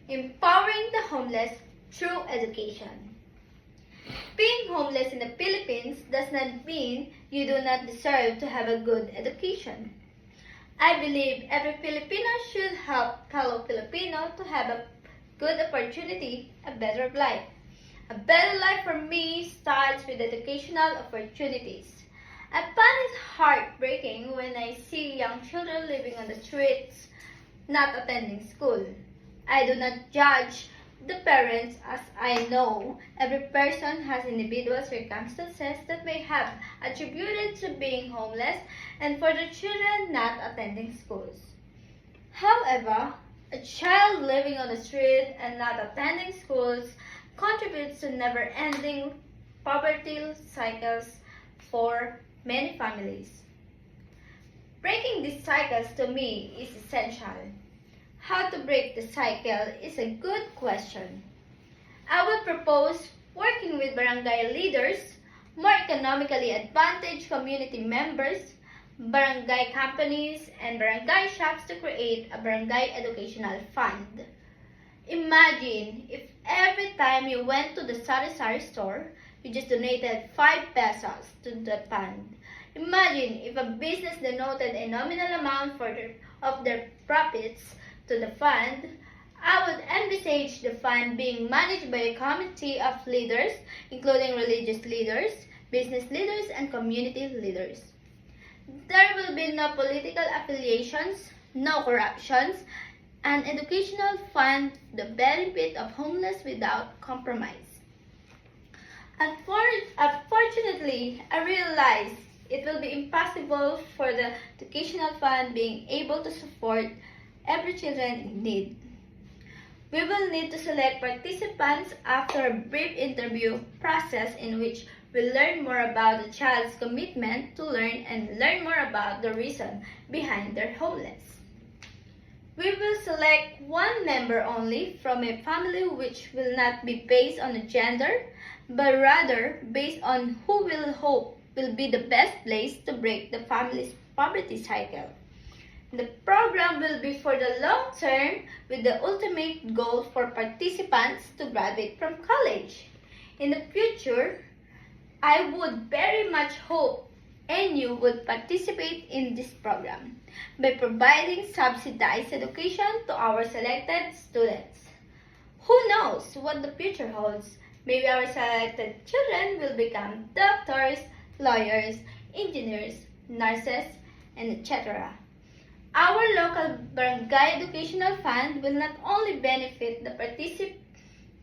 Empowering the homeless through education. Being homeless in the Philippines does not mean you do not deserve to have a good education. I believe every Filipino should help fellow Filipino to have a good opportunity, a better life. A better life for me starts with educational opportunities. I find it heartbreaking when I see young children living on the streets, not attending school. I do not judge the parents, as I know every person has individual circumstances that may have attributed to being homeless and for the children not attending schools. However, a child living on the street and not attending schools contributes to never-ending poverty cycles for many families. Breaking these cycles to me is essential. How to break the cycle is a good question. I will propose working with barangay leaders, more economically advantaged community members, barangay companies, and barangay shops to create a barangay educational fund. Imagine if every time you went to the sari-sari store, you just donated 5 pesos to the fund. Imagine if a business donated a nominal amount of their profits to the fund. I would envisage the fund being managed by a committee of leaders, including religious leaders, business leaders, and community leaders. There will be no political affiliations, no corruptions, an educational fund the benefit of homeless without compromise. Unfortunately, I realize it will be impossible for the educational fund being able to support every children in need. We will need to select participants after a brief interview process in which we learn more about the child's commitment to learn and learn more about the reason behind their homeless. We will select one member only from a family, which will not be based on a gender, but rather based on who will hope will be the best place to break the family's poverty cycle. The program will be for the long term with the ultimate goal for participants to graduate from college. In the future, I would very much hope NU would participate in this program by providing subsidized education to our selected students. Who knows what the future holds? Maybe our selected children will become doctors, lawyers, engineers, nurses, and etc. Our local barangay educational fund will not only benefit the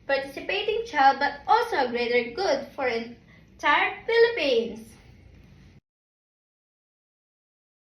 participating child but also a greater good for entire Philippines.